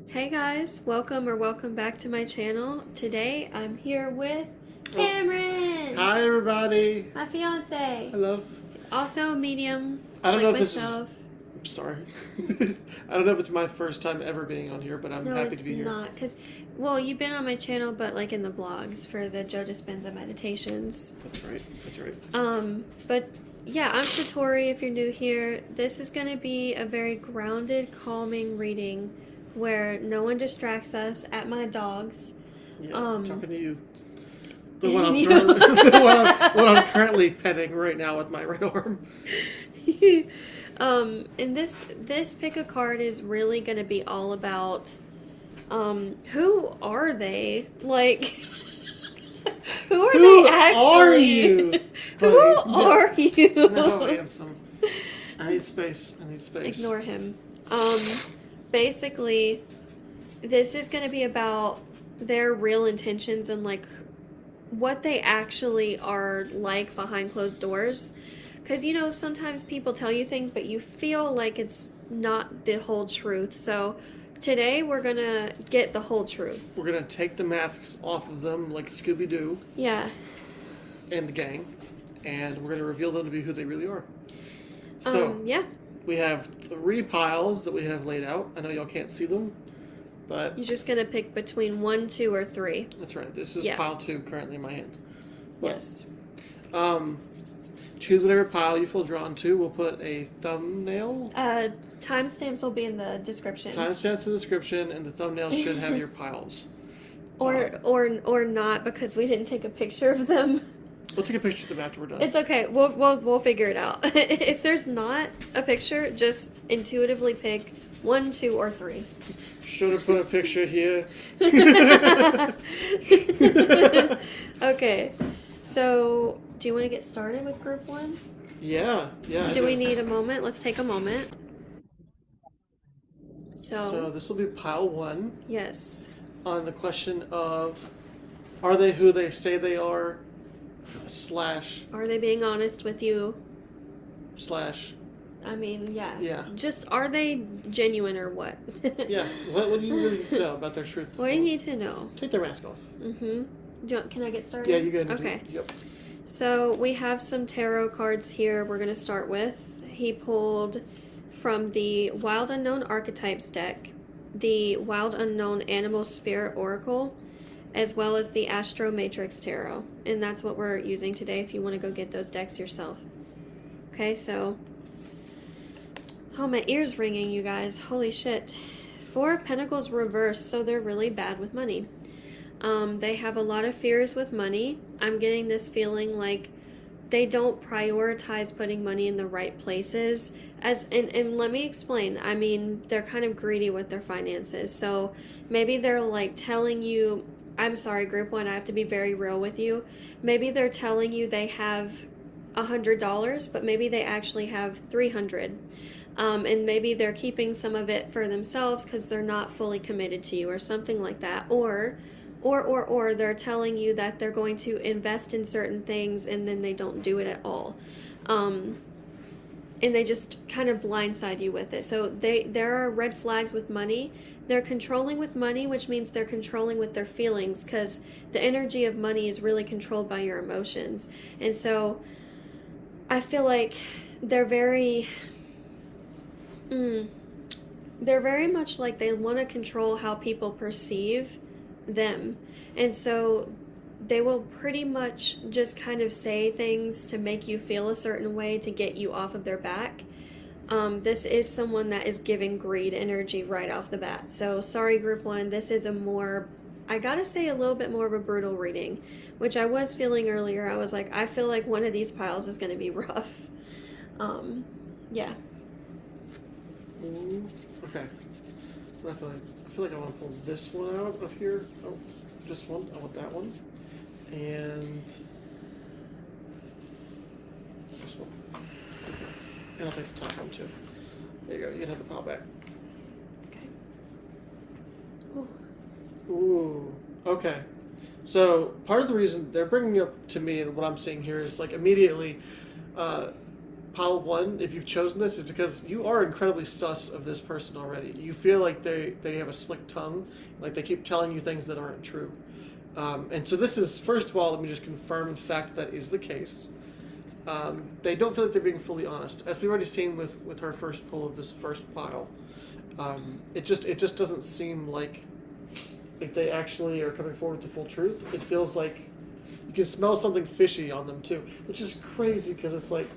Hey guys, welcome back to my channel. Today I'm here with Kamren, Hi everybody. my fiance. Hello. He's also a medium, I don't like know if myself. I'm sorry. I don't know if it's my first time ever being on here, but I'm happy to be here. No, it's not, because, well, you've been on my channel, but like in the vlogs for the Joe Dispenza meditations. That's right. But yeah, I'm Satori if you're new here. This is going to be a very grounded, calming reading where no one distracts us at my dogs. Yeah, I'm talking to you. The one I'm currently petting right now with my right arm. And this pick a card is really going to be all about who are they? Like who are they actually? Are you? Who are you? No, handsome. I need space. Ignore him. Basically, this is going to be about their real intentions and like what they actually are like behind closed doors. Because, you know, sometimes people tell you things, but you feel like it's not the whole truth. So today we're going to get the whole truth. We're going to take the masks off of them like Scooby-Doo. Yeah. And the gang. And we're going to reveal them to be who they really are. So, yeah. We have 3 piles that we have laid out. I know y'all can't see them, but... You're just going to pick between 1, 2, or 3. That's right. This is pile 2 currently in my hand. But, yes. Choose whatever pile you feel drawn to. We'll put a thumbnail. Timestamps will be in the description. Timestamps in the description, and the thumbnail should have your piles. Or not, because we didn't take a picture of them. We'll take a picture of them after we're done. It's okay. We'll figure it out. If there's not a picture, just intuitively pick 1, 2, or 3. Should have put a picture here. Okay. So, do you want to get started with group 1? Yeah. Do we need a moment? Let's take a moment. So this will be pile 1. Yes. On the question of, are they who they say they are? / Are they being honest with you? / I mean, yeah. Yeah. Just, are they genuine or what? Yeah. What do you really need to know about their truth? What do you need to know? Take their mask off. Can I get started? Yeah, you go ahead. Okay. Yep. So we have some tarot cards here we're going to start with. He pulled from the Wild Unknown Archetypes deck, the Wild Unknown Animal Spirit Oracle, as well as the Astro Matrix Tarot. And that's what we're using today if you want to go get those decks yourself. Okay, so... Oh, my ear's ringing, you guys. Holy shit. 4 of Pentacles reversed, so they're really bad with money. They have a lot of fears with money. I'm getting this feeling like they don't prioritize putting money in the right places. And let me explain. I mean, they're kind of greedy with their finances. So maybe they're like telling you, I'm sorry, group 1, I have to be very real with you. Maybe they're telling you they have $100, but maybe they actually have $300. And maybe they're keeping some of it for themselves because they're not fully committed to you or something like that. Or they're telling you that they're going to invest in certain things and then they don't do it at all. And they just kind of blindside you with it. So there are red flags with money. They're controlling with money, which means they're controlling with their feelings, because the energy of money is really controlled by your emotions. And so I feel like they're very much like they want to control how people perceive them. And so they will pretty much just kind of say things to make you feel a certain way to get you off of their back. This is someone that is giving greed energy right off the bat. So sorry, group 1, this is a more, I gotta say, a little bit more of a brutal reading, which I was feeling earlier. I was like, I feel like one of these piles is going to be rough. Yeah. Okay. I feel like I want to pull this one out of here. Oh, just one. I want that one. And this one. And I'll take the top one too. There you go. You can have the pile back. Okay. Ooh. Okay. So part of the reason they're bringing up to me what I'm seeing here is like immediately pile one, if you've chosen this, is because you are incredibly sus of this person already. You feel like they have a slick tongue, like they keep telling you things that aren't true. And so this is, first of all, let me just confirm the fact that is the case. They don't feel like they're being fully honest, as we've already seen with her first pull of this first pile. It just doesn't seem like they actually are coming forward with the full truth. It feels like you can smell something fishy on them too, which is crazy because it's like,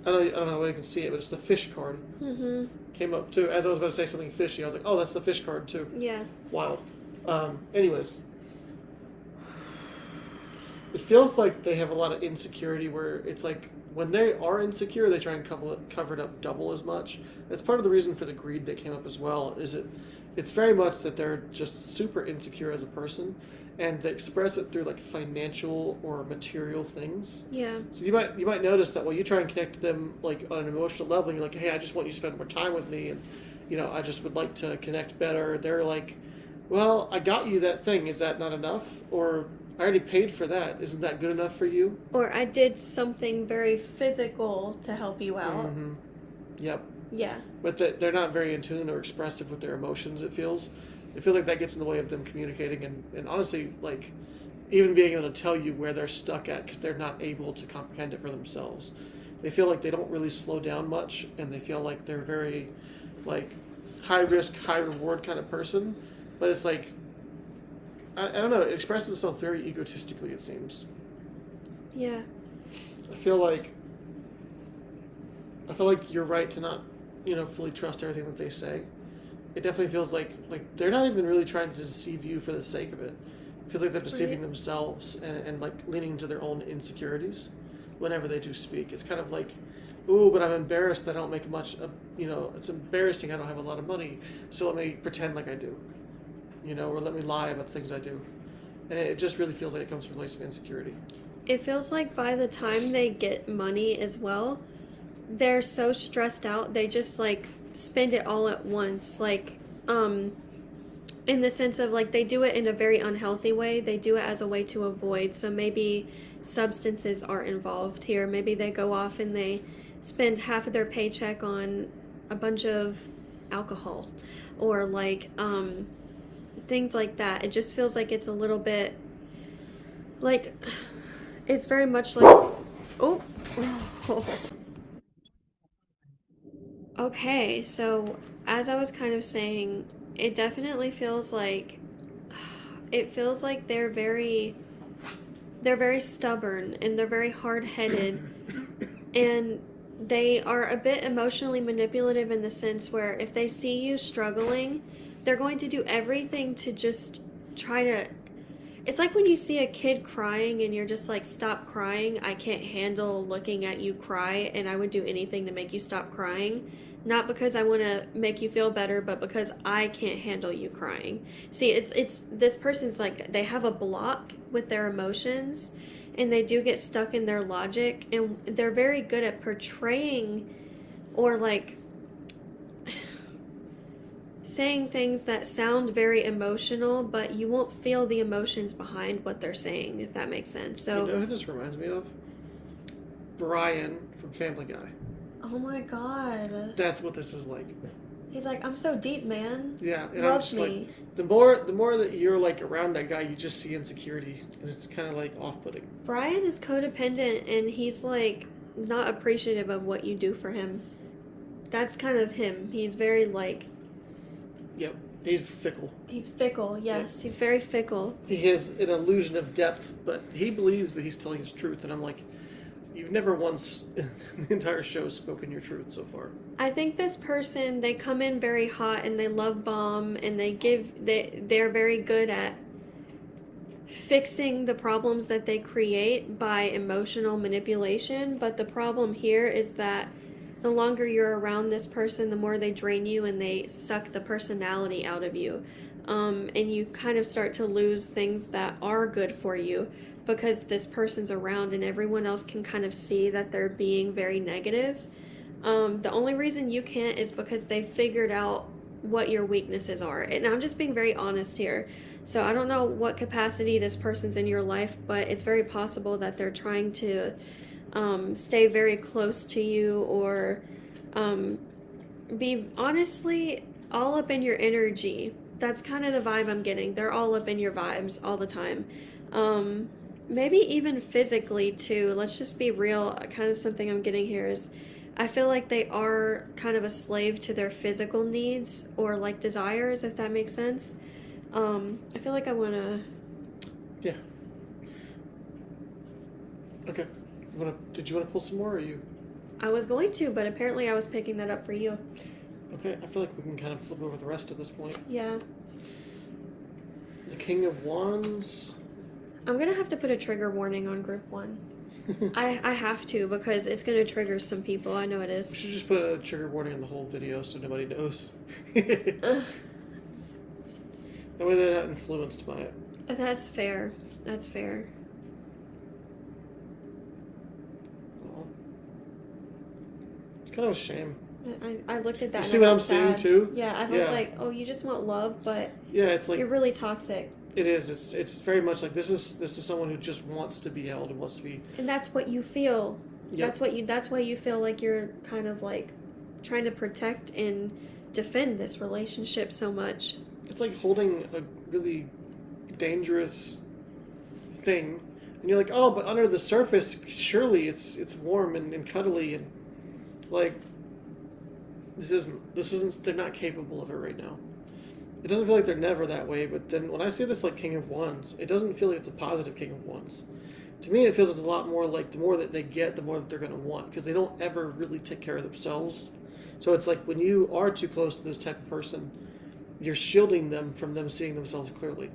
I don't know how you can see it, but it's the fish card. Mm-hmm. Came up too. As I was about to say something fishy, I was like, oh, that's the fish card too. Yeah. Wild. Anyways. It feels like they have a lot of insecurity where it's like when they are insecure, they try and cover it up double as much. That's part of the reason for the greed that came up as well, is it's very much that they're just super insecure as a person, and they express it through like financial or material things. Yeah. So you might notice that when you try and connect to them like on an emotional level, and you're like, hey, I just want you to spend more time with me, and I just would like to connect better. They're like, well, I got you that thing. Is that not enough? Or I already paid for that. Isn't that good enough for you? Or I did something very physical to help you out. Mm-hmm. Yep. Yeah. But they're not very in tune or expressive with their emotions, it feels. I feel like that gets in the way of them communicating and honestly, like, even being able to tell you where they're stuck at because they're not able to comprehend it for themselves. They feel like they don't really slow down much, and they feel like they're very, like, high risk, high reward kind of person. But it's like, I don't know, it expresses itself very egotistically, it seems. Yeah. I feel like you're right to not, fully trust everything that they say. It definitely feels like they're not even really trying to deceive you for the sake of it. It feels like they're deceiving themselves and like leaning into their own insecurities whenever they do speak. It's kind of like, ooh, but I'm embarrassed that I don't make much, it's embarrassing I don't have a lot of money, so let me pretend like I do. Or let me lie about the things I do. And it just really feels like it comes from a place of insecurity. It feels like by the time they get money as well, they're so stressed out, they just, like, spend it all at once. Like, in the sense of, like, they do it in a very unhealthy way. They do it as a way to avoid. So maybe substances are involved here. Maybe they go off and they spend half of their paycheck on a bunch of alcohol. Or, like, things like that. It just feels like it's a little bit like it's very much like okay, so as I was kind of saying, it definitely feels like they're very stubborn and they're very hard-headed and they are a bit emotionally manipulative in the sense where if they see you struggling, they're going to do everything to just try to... It's like when you see a kid crying and you're just like, stop crying. I can't handle looking at you cry, and I would do anything to make you stop crying. Not because I want to make you feel better, but because I can't handle you crying. See, it's this person's like, they have a block with their emotions, and they do get stuck in their logic, and they're very good at portraying or like saying things that sound very emotional, but you won't feel the emotions behind what they're saying, if that makes sense. So, You know who this reminds me of? Brian from Family Guy. oh my god. That's what this is like. He's like, I'm so deep, man. Yeah, and Love I'm just me. like, the more that you're like around that guy, you just see insecurity, and it's kind of like off-putting. Brian is codependent, and he's like not appreciative of what you do for him. That's kind of him. He's very like... Yep, he's fickle. He's fickle, yes. Yep. He's very fickle. He has an illusion of depth, but he believes that he's telling his truth, and I'm like, you've never once in the entire show spoken your truth so far. I think this person, they come in very hot and they love bomb, and they're very good at fixing the problems that they create by emotional manipulation. But the problem here is that the longer you're around this person, the more they drain you and they suck the personality out of you. And you kind of start to lose things that are good for you because this person's around and everyone else can kind of see that they're being very negative. The only reason you can't is because they figured out what your weaknesses are. And I'm just being very honest here. So I don't know what capacity this person's in your life, but it's very possible that they're trying to stay very close to you, or be honestly all up in your energy. That's kind of the vibe I'm getting. They're all up in your vibes all the time. Maybe even physically too. Let's just be real. Kind of something I'm getting here is I feel like they are kind of a slave to their physical needs or like desires, if that makes sense. I feel like I want to. Yeah. Okay. Did you want to pull some more, or you? I was going to, but apparently I was picking that up for you. Okay, I feel like we can kind of flip over the rest at this point. Yeah. The King of Wands. I'm going to have to put a trigger warning on group 1. I have to, because it's going to trigger some people. I know it is. We should just put a trigger warning on the whole video so nobody knows. That way they're not influenced by it. That's fair. That's fair. Well, it's kind of a shame. I looked at that. You and see I what I'm was seeing sad. too? Yeah, I was like, oh, you just want love, but yeah, it's like you're really toxic. it is. It's very much like this is someone who just wants to be held and wants to be. And that's what you feel. Yep. That's why you feel like you're kind of like trying to protect and defend this relationship so much. It's like holding a really dangerous thing, and you're like, oh, but under the surface, surely it's warm and cuddly, and like this isn't. They're not capable of it right now. It doesn't feel like they're never that way. But then when I see this like King of Wands, it doesn't feel like it's a positive King of Wands. To me, it feels a lot more like the more that they get, the more that they're going to want, because they don't ever really take care of themselves. So it's like when you are too close to this type of person, you're shielding them from them seeing themselves clearly.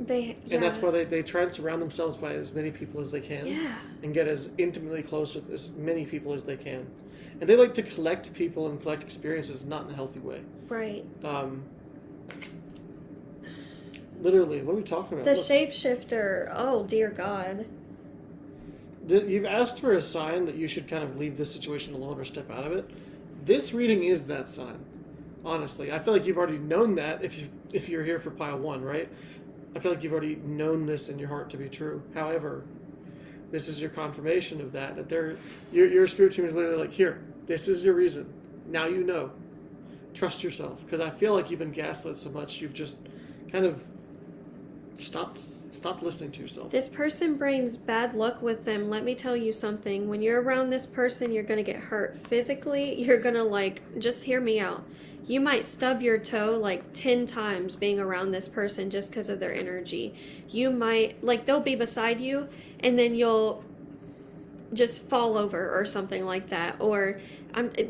Yeah. And that's why they try and surround themselves by as many people as they can. Yeah. And get as intimately close with as many people as they can. And they like to collect people and collect experiences, not in a healthy way. Right. Literally, what are we talking about? The shapeshifter. Oh, dear God. You've asked for a sign that you should kind of leave this situation alone or step out of it. This reading is that sign. Honestly, I feel like you've already known that if you're here for pile 1, right? I feel like you've already known this in your heart to be true. However, this is your confirmation of that your spirit team is literally like, here, this is your reason. Now you know. Trust yourself, because I feel like you've been gaslit so much, you've just kind of stopped listening to yourself. This person brings bad luck with them. Let me tell you something. When you're around this person, you're going to get hurt. Physically, you're going to just hear me out. You might stub your toe 10 times being around this person just because of their energy. You might, they'll be beside you and then you'll just fall over or something like that. Or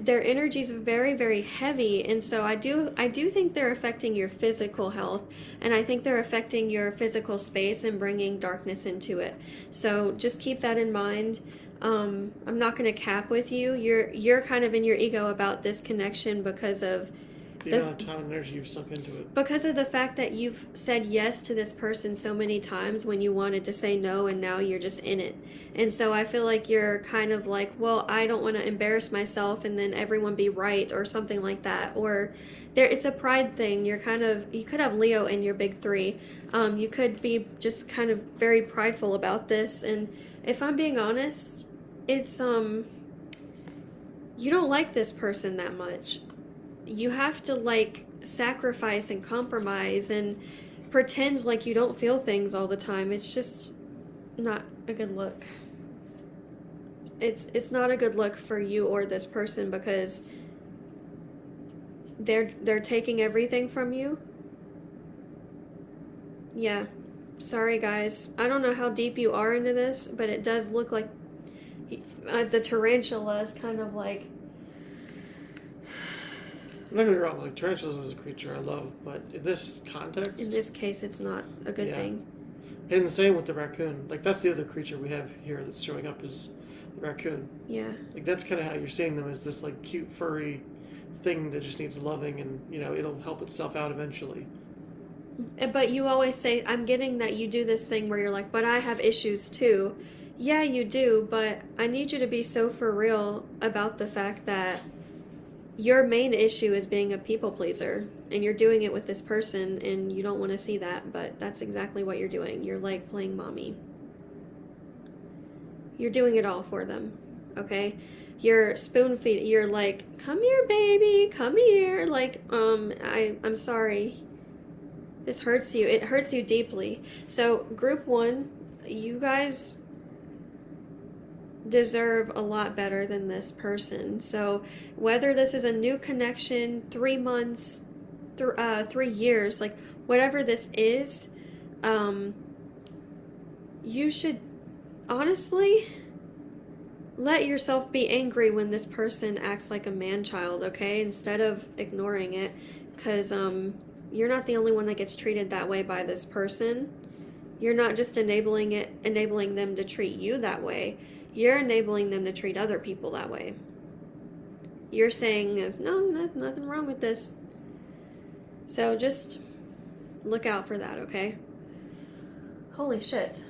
their energy is very, very heavy. And so I do think they're affecting your physical health. And I think they're affecting your physical space and bringing darkness into it. So just keep that in mind. I'm not going to cap with you. You're kind of in your ego about this connection because of the amount of time and energy you've sunk into it. Because of the fact that you've said yes to this person so many times when you wanted to say no, and now you're just in it. And so I feel like you're kind of like, well, I don't want to embarrass myself and then everyone be right or something like that. Or it's a pride thing. You could have Leo in your big 3. You could be just kind of very prideful about this. And if I'm being honest, it's you don't like this person that much. You have to sacrifice and compromise and pretend like you don't feel things all the time. It's just not a good look. It's not a good look for you or this person, because they're taking everything from you. Yeah. Sorry guys. I don't know how deep you are into this, but it does look like the tarantula is kind of like... I'm not gonna be wrong, tarantulas is a creature I love, but in this context... In this case, it's not a good thing. And the same with the raccoon. That's the other creature we have here that's showing up is the raccoon. Yeah. That's kind of how you're seeing them, as this cute, furry thing that just needs loving, and, it'll help itself out eventually. But you always say, I'm getting that you do this thing where you're like, but I have issues too. Yeah, you do, but I need you to be so for real about the fact that your main issue is being a people pleaser, and you're doing it with this person, and you don't want to see that, but that's exactly what you're doing. You're playing mommy. You're doing it all for them. okay? You're spoon feed. You're like, come here, baby, come here. Like, I'm sorry. This hurts you. It hurts you deeply. So, group 1, you guys deserve a lot better than this person. So, whether this is a new connection, 3 months, 3 years, like whatever this is, you should honestly let yourself be angry when this person acts like a man-child, okay? Instead of ignoring it, because you're not the only one that gets treated that way by this person. You're not just enabling them to treat you that way. You're enabling them to treat other people that way. You're saying there's nothing wrong with this. So just look out for that, okay? Holy shit.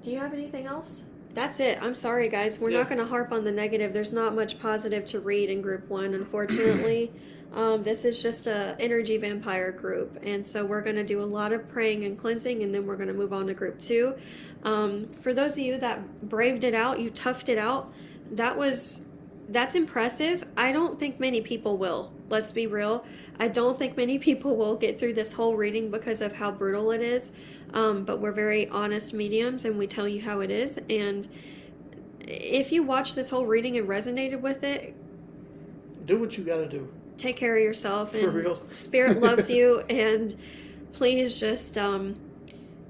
Do you have anything else? That's it. I'm sorry, guys. We're not going to harp on the negative. There's not much positive to read in group 1, unfortunately. This is just a energy vampire group, and so we're going to do a lot of praying and cleansing, and then we're going to move on to group 2. For those of you that braved it out, you toughed it out, that's impressive. I don't think many people will. Let's be real. I don't think many people will get through this whole reading because of how brutal it is. But we're very honest mediums, and we tell you how it is. And if you watch this whole reading and resonated with it, do what you gotta do. Take care of yourself. For and real. Spirit loves you, and please just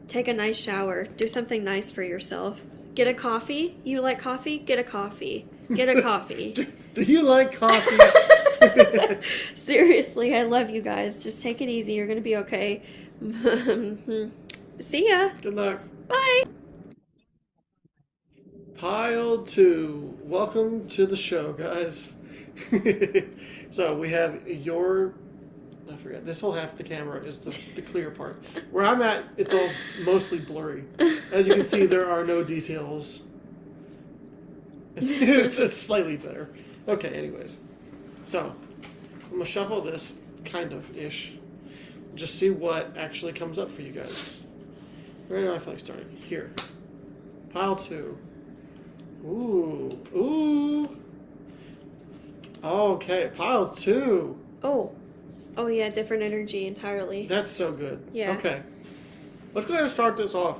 take a nice shower. Do something nice for yourself. Get a coffee. You like coffee? Get a coffee. Get a coffee. Do you like coffee? Seriously, I love you guys. Just take it easy. You're going to be okay. See ya. Good luck. Bye. Pile 2. Welcome to the show, guys. So we have I forget, this whole half of the camera is the clear part. Where I'm at, it's all mostly blurry. As you can see, there are no details. It's slightly better. Okay, anyways. So, I'm going to shuffle this, kind of-ish. Just see what actually comes up for you guys. Where do I feel like starting? Here. Pile 2. Ooh. Ooh. Okay, pile 2. Oh yeah, different energy entirely. That's so good. Yeah. Okay. Let's go ahead and start this off.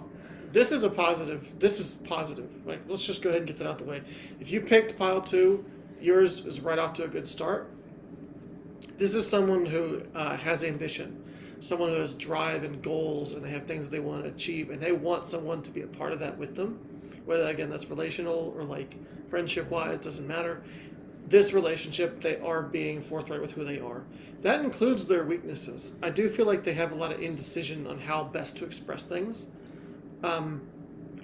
This is a positive. This is positive. Like, let's just go ahead and get that out the way. If you picked pile 2, yours is right off to a good start. This is someone who has ambition, someone who has drive and goals, and they have things that they want to achieve, and they want someone to be a part of that with them. Whether, again, that's relational or like friendship-wise, doesn't matter. This relationship, they are being forthright with who they are. That includes their weaknesses. I do feel like they have a lot of indecision on how best to express things. I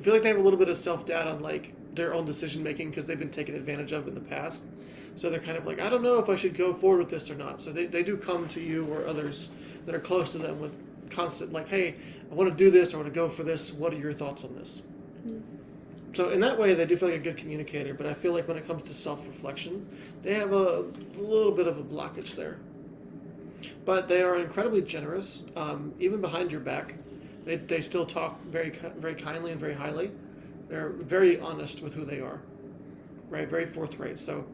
feel like they have a little bit of self-doubt on like their own decision-making because they've been taken advantage of in the past. So they're kind of like, I don't know if I should go forward with this or not. So they do come to you or others that are close to them with constant like, hey, I want to do this, I want to go for this. What are your thoughts on this? Mm-hmm. So in that way, they do feel like a good communicator, but I feel like when it comes to self-reflection, they have a little bit of a blockage there. But they are incredibly generous, even behind your back. They still talk very very kindly and very highly. They're very honest with who they are, right? Very forthright. So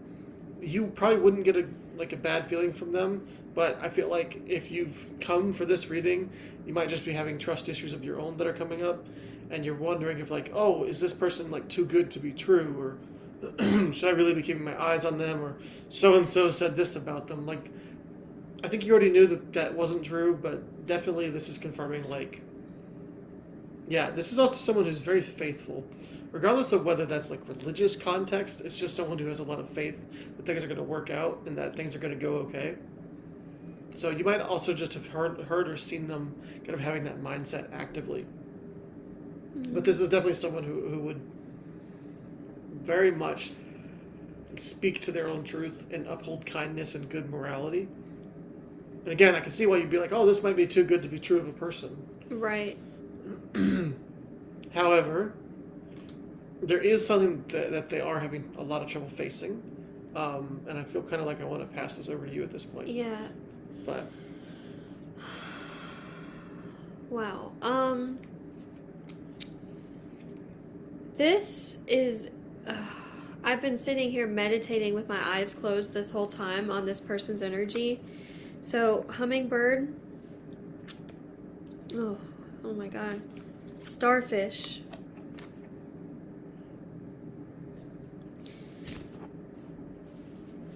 you probably wouldn't get a bad feeling from them, but I feel like if you've come for this reading, you might just be having trust issues of your own that are coming up. And you're wondering if like, oh, is this person like too good to be true? Or should I really be keeping my eyes on them? Or so-and-so said this about them. Like, I think you already knew that wasn't true, but definitely this is confirming like, yeah, this is also someone who's very faithful. Regardless of whether that's like religious context, it's just someone who has a lot of faith that things are going to work out and that things are going to go okay. So you might also just have heard or seen them kind of having that mindset actively. But this is definitely someone who would very much speak to their own truth and uphold kindness and good morality. And again, I can see why you'd be like, oh, this might be too good to be true of a person. Right. However, there is something that they are having a lot of trouble facing. And I feel kind of like I want to pass this over to you at this point. Yeah. But. Wow. This is, I've been sitting here meditating with my eyes closed this whole time on this person's energy. So, hummingbird. Oh, oh my god. Starfish.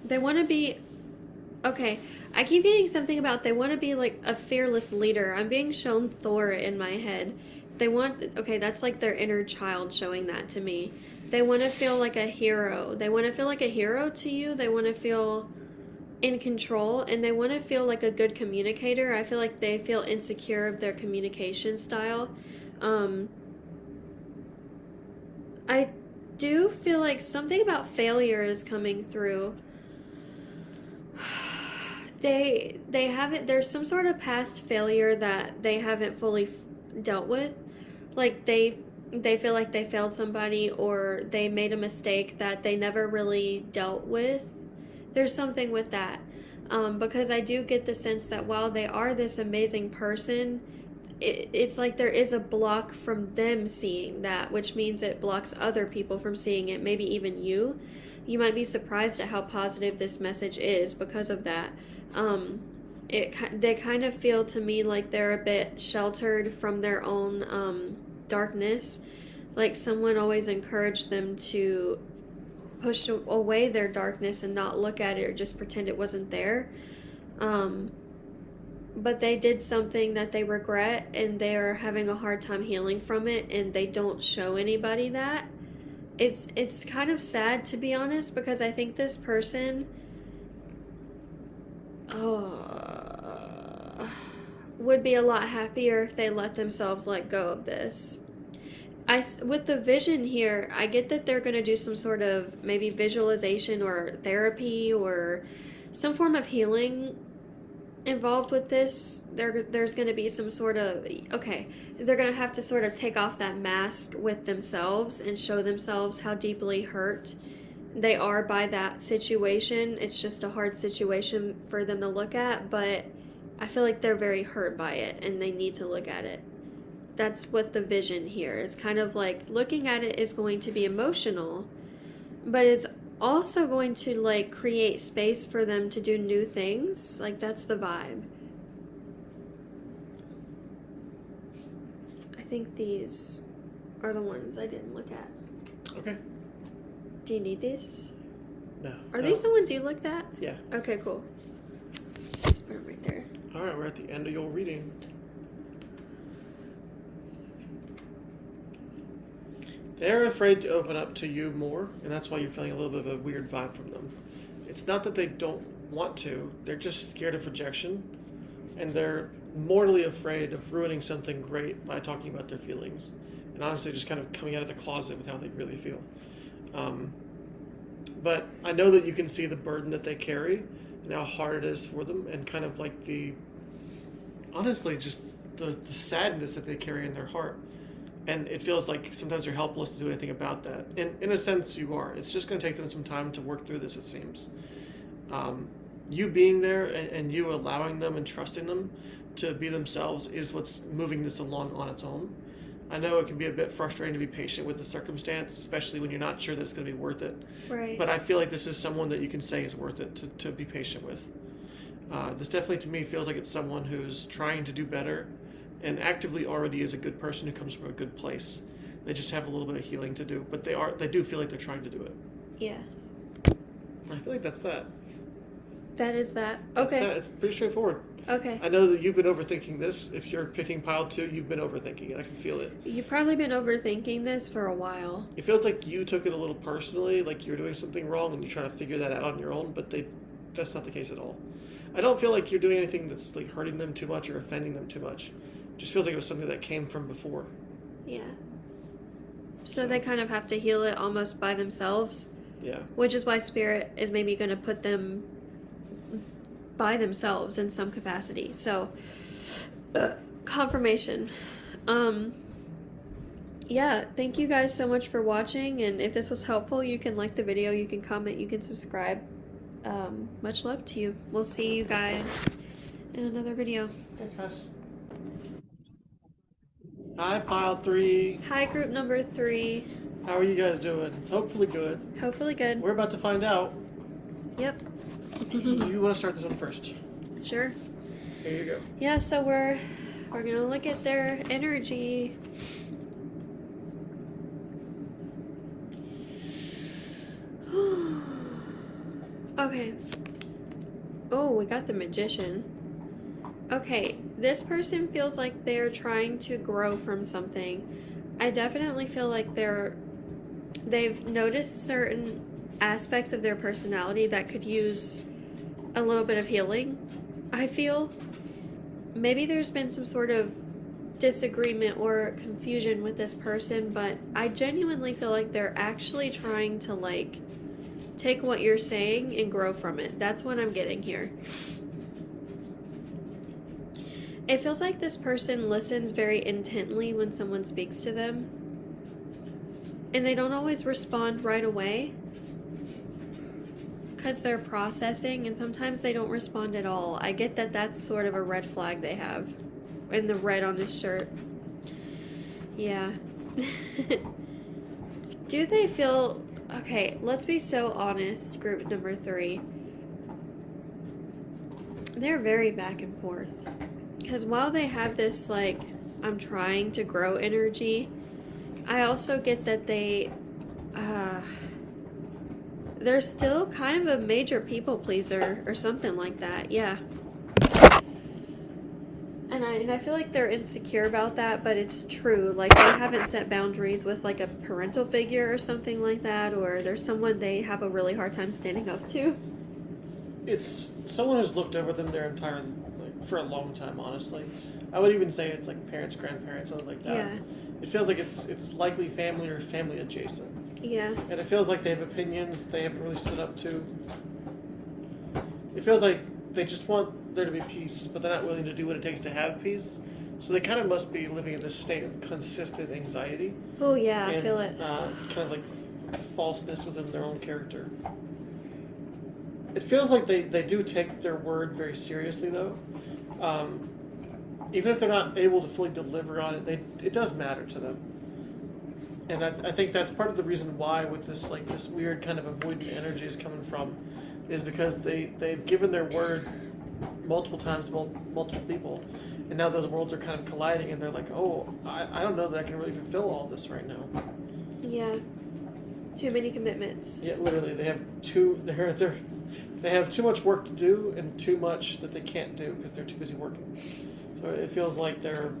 They want to be... Okay, I keep getting something about they want to be like a fearless leader. I'm being shown Thor in my head. They want... Okay, that's like their inner child showing that to me. They want to feel like a hero. They want to feel like a hero to you. They want to feel in control, and they want to feel like a good communicator. I feel like they feel insecure of their communication style. I do feel like something about failure is coming through. They haven't, there's some sort of past failure that they haven't fully dealt with. Like they feel like they failed somebody, or they made a mistake that they never really dealt with. There's something with that. Because I do get the sense that while they are this amazing person, it's like there is a block from them seeing that, which means it blocks other people from seeing it, maybe even you. You might be surprised at how positive this message is because of that. They kind of feel to me like they're a bit sheltered from their own darkness. Like someone always encouraged them to push away their darkness and not look at it or just pretend it wasn't there. But they did something that they regret, and they're having a hard time healing from it, and they don't show anybody that. It's kind of sad, to be honest, because I think this person would be a lot happier if they let themselves let go of this. With the vision here, I get that they're going to do some sort of maybe visualization or therapy or some form of healing involved with this. There's going to be some sort of, okay, they're going to have to sort of take off that mask with themselves and show themselves how deeply hurt they are by that situation. It's just a hard situation for them to look at, but I feel like they're very hurt by it and they need to look at it. That's what the vision here. It's kind of like looking at it is going to be emotional, but it's also going to like create space for them to do new things. Like that's the vibe. I think these are the ones I didn't look at. Okay. Do you need these? No. Are these the ones you looked at? Yeah. Okay, cool. Let's put them right there. All right, we're at the end of your reading. They're afraid to open up to you more, and that's why you're feeling a little bit of a weird vibe from them. It's not that they don't want to, they're just scared of rejection, and they're mortally afraid of ruining something great by talking about their feelings, and honestly just kind of coming out of the closet with how they really feel. But I know that you can see the burden that they carry, and how hard it is for them, and kind of like honestly, just the sadness that they carry in their heart. And it feels like sometimes you're helpless to do anything about that. In a sense, you are. It's just going to take them some time to work through this, it seems. You being there and you allowing them and trusting them to be themselves is what's moving this along on its own. I know it can be a bit frustrating to be patient with the circumstance, especially when you're not sure that it's going to be worth it. Right. But I feel like this is someone that you can say is worth it to be patient with. This definitely, to me, feels like it's someone who's trying to do better and actively already is a good person who comes from a good place. They just have a little bit of healing to do, but they do feel like they're trying to do it. Yeah. I feel like that's that. That is that. That's Okay. that. It's pretty straightforward. Okay. I know that you've been overthinking this. If you're picking pile 2, you've been overthinking it. I can feel it. You've probably been overthinking this for a while. It feels like you took it a little personally, like you're doing something wrong and you're trying to figure that out on your own, but that's not the case at all. I don't feel like you're doing anything that's like hurting them too much or offending them too much. It just feels like it was something that came from before. Yeah. So they kind of have to heal it almost by themselves. Yeah. Which is why Spirit is maybe going to put them by themselves in some capacity. So, confirmation. Yeah, thank you guys so much for watching, and if this was helpful, you can like the video, you can comment, you can subscribe. Much love to you. We'll see you guys in another video. Thanks, guys. Hi, pile 3. Hi, group number 3. How are you guys doing? Hopefully good. Hopefully good. We're about to find out. Yep. You want to start this one first? Sure. Here you go. Yeah, so we're gonna look at their energy. Okay. Oh, we got the Magician. Okay, this person feels like they're trying to grow from something. I definitely feel like they've noticed certain aspects of their personality that could use a little bit of healing. I feel maybe there's been some sort of disagreement or confusion with this person, but I genuinely feel like they're actually trying to like take what you're saying and grow from it. That's what I'm getting here. It feels like this person listens very intently when someone speaks to them, and they don't always respond right away because they're processing, and sometimes they don't respond at all. I get that that's sort of a red flag they have, and the red on his shirt. Yeah. Do they feel... Okay, let's be so honest, group number 3. They're very back and forth. Because while they have this, like, I'm trying to grow energy, I also get that they're still kind of a major people pleaser or something like that, yeah. And I feel like they're insecure about that, but it's true. Like, they haven't set boundaries with, like, a parental figure or something like that, or there's someone they have a really hard time standing up to. It's someone who's looked over them their entire, like, for a long time, honestly. I would even say it's, like, parents, grandparents, something like that. Yeah. It feels like it's likely family or family adjacent. Yeah. And it feels like they have opinions they haven't really stood up to. It feels like they just want there to be peace, but they're not willing to do what it takes to have peace. So they kind of must be living in this state of consistent anxiety. Oh, yeah, and, I feel it. Kind of like falseness within their own character. It feels like they do take their word very seriously, though. Even if they're not able to fully deliver on it, it does matter to them. And I think that's part of the reason why with this weird kind of avoidant energy is coming from, is because they've given their word multiple times to multiple people, and now those worlds are kind of colliding, and they're like, oh, I don't know that I can really fulfill all this right now. Yeah. Too many commitments. Yeah, literally, they have they have too much work to do and too much that they can't do because they're too busy working. So it feels like they're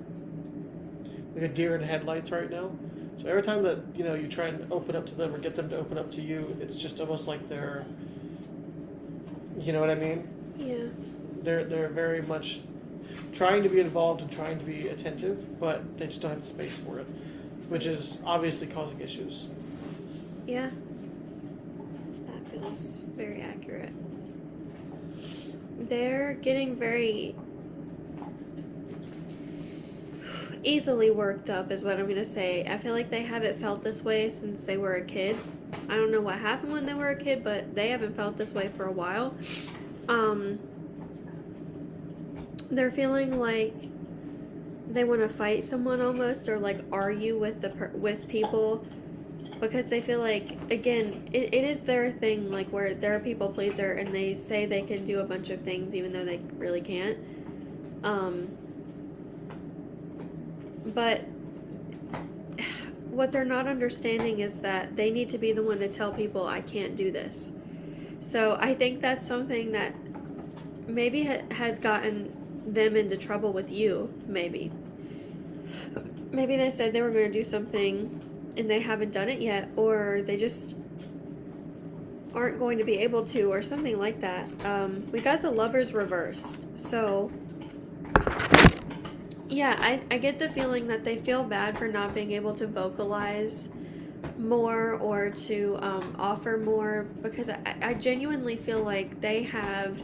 like a deer in headlights right now. So every time that you try and open up to them or get them to open up to you, it's just almost like they're, you know what I mean? Yeah. They're very much trying to be involved and trying to be attentive, but they just don't have the space for it, which is obviously causing issues. Yeah. That feels very accurate. They're getting very easily worked up is what I'm going to say. I feel like they haven't felt this way since they were a kid. I don't know what happened when they were a kid, but they haven't felt this way for a while. They're feeling like they want to fight someone almost, or like argue with people, because they feel like, again, it is their thing, like where they're a people pleaser and they say they can do a bunch of things even though they really can't. But what they're not understanding is that they need to be the one to tell people, I can't do this. So I think that's something that maybe has gotten them into trouble with you, maybe. Maybe they said they were going to do something and they haven't done it yet, or they just aren't going to be able to, or something like that. We got the Lovers reversed, so yeah, I get the feeling that they feel bad for not being able to vocalize more or to offer more, because I genuinely feel like they have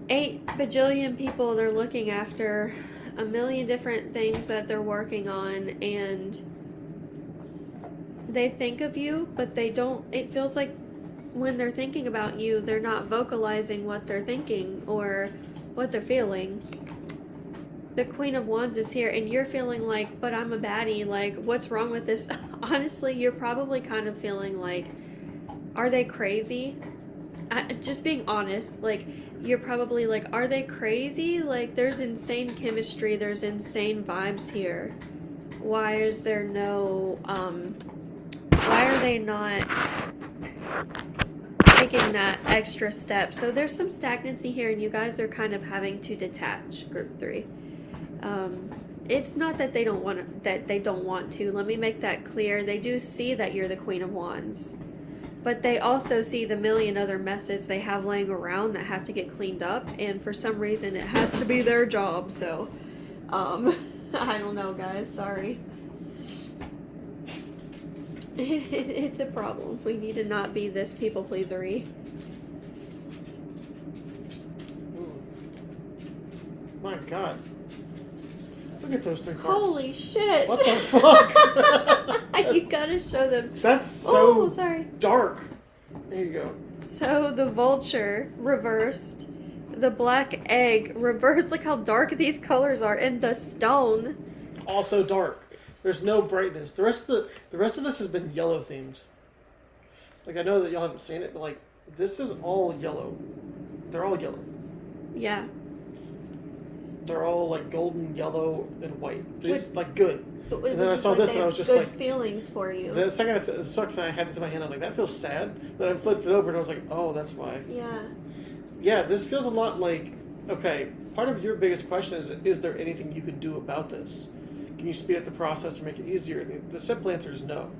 8 bajillion people they're looking after, a million different things that they're working on, and they think of you, but they don't. It feels like when they're thinking about you, they're not vocalizing what they're thinking or what they're feeling. the Queen of Wands is here and you're feeling like, but I'm a baddie, like, what's wrong with this? Honestly, you're probably kind of feeling like, are they crazy? Just being honest, like, you're probably like, are they crazy? Like, there's insane chemistry, there's insane vibes here. Why is there no, why are they not taking that extra step? So there's some stagnancy here and you guys are kind of having to detach, group 3. It's not that they don't want to. Let me make that clear. They do see that you're the Queen of Wands, but they also see the million other messes they have laying around that have to get cleaned up, and for some reason it has to be their job. So, I don't know, guys. Sorry. It's a problem. We need to not be this people pleasery. My God. Look at those 3 cards. Holy shit. What the fuck? You gotta show them. That's so sorry. dark. There you go. So the vulture reversed. The black egg reversed. Look how dark these colors are. And the stone. Also dark. There's no brightness. The rest of this has been yellow themed. Like, I know that y'all haven't seen it, but like, this is all yellow. They're all yellow. Yeah. They're all like golden, yellow, and white. Just like good. And then I saw like this and I was just good like, feelings for you. the second I had this in my hand, I was like, that feels sad. Then I flipped it over and I was like, oh, that's why. Yeah. Yeah, this feels a lot like, okay, part of your biggest question is there anything you can do about this? Can you speed up the process or make it easier? The simple answer is no.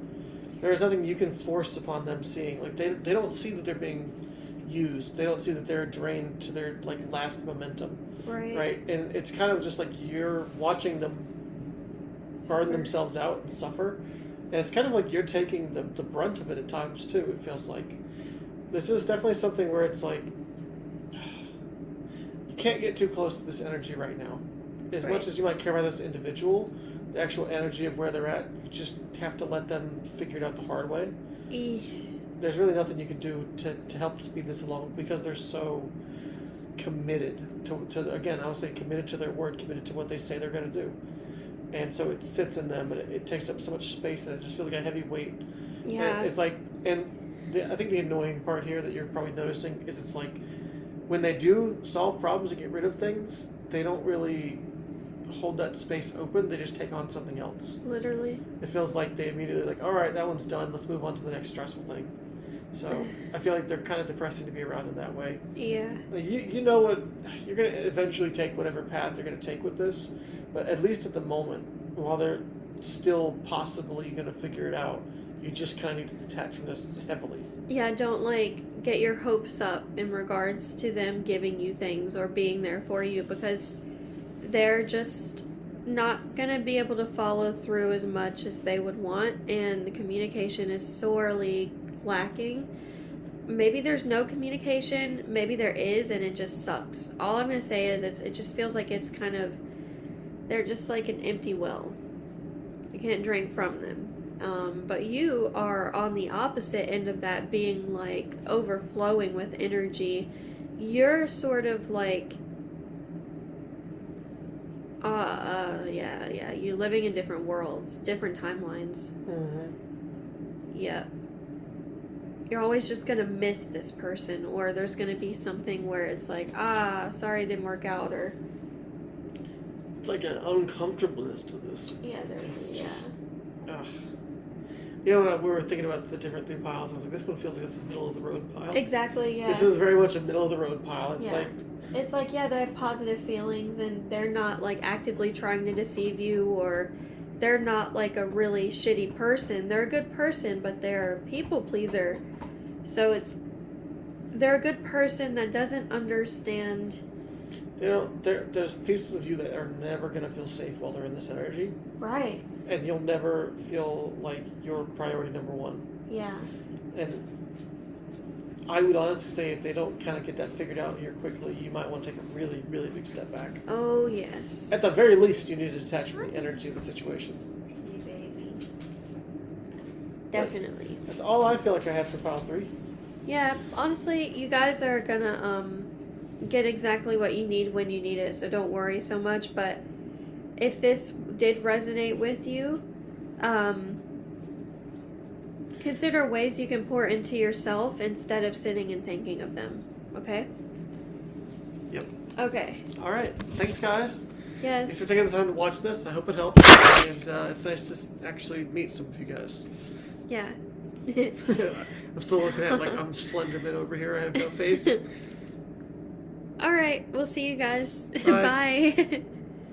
There is nothing you can force upon them seeing. Like, they don't see that they're being used. They don't see that they're drained to their like last momentum. Right. And it's kind of just like you're watching them burn themselves out and suffer. And it's kind of like you're taking the brunt of it at times too, it feels like. This is definitely something where it's like you can't get too close to this energy right now. As much as you might care about this individual, the actual energy of where they're at, you just have to let them figure it out the hard way. There's really nothing you can do to help speed this along because they're so committed to again, I would say committed to their word, committed to what they say they're going to do. And so it sits in them and it takes up so much space and it just feels like a heavy weight. Yeah. And it's like, I think the annoying part here that you're probably noticing is it's like when they do solve problems and get rid of things, they don't really hold that space open. They just take on something else. Literally. It feels like they immediately like, all right, that one's done. Let's move on to the next stressful thing. So I feel like they're kind of depressing to be around in that way. Yeah. Like you know what, you're going to eventually take whatever path you're going to take with this, but at least at the moment, while they're still possibly going to figure it out, you just kind of need to detach from this heavily. Yeah, don't like get your hopes up in regards to them giving you things or being there for you, because they're just not going to be able to follow through as much as they would want, and the communication is sorely lacking. Maybe there's no communication, maybe there is and it just sucks. All I'm going to say is it just feels like it's kind of, they're just like an empty well. You can't drink from them. But you are on the opposite end of that, being like overflowing with energy. You're sort of like yeah, you're living in different worlds, different timelines. Yep. You're always just gonna miss this person, or there's gonna be something where it's like, sorry it didn't work out, or it's like an uncomfortableness to this. Yeah, there's just you know, when we were thinking about the different 3 piles, I was like, this one feels like it's a middle of the road pile. Exactly, yeah. This is very much a middle of the road pile. It's like, yeah, they have positive feelings and they're not like actively trying to deceive you, or they're not like a really shitty person. They're a good person, but they're a people pleaser. So they're a good person that doesn't understand. There's pieces of you that are never going to feel safe while they're in this energy. Right. And you'll never feel like you're priority number one. Yeah. And I would honestly say if they don't kind of get that figured out here quickly, you might want to take a really, really big step back. Oh, yes. At the very least, you need to detach from the energy of the situation. Definitely. That's all I feel like I have for pile 3. Yeah, honestly, you guys are gonna get exactly what you need when you need it, so don't worry so much. But if this did resonate with you, consider ways you can pour into yourself instead of sitting and thinking of them. Okay? Yep. Okay. All right. Thanks, guys. Yes. Thanks for taking the time to watch this. I hope it helps. And it's nice to actually meet some of you guys. Yeah. I'm still looking at like I'm Slenderman over here. I have no face. All right. We'll see you guys. Bye. Bye.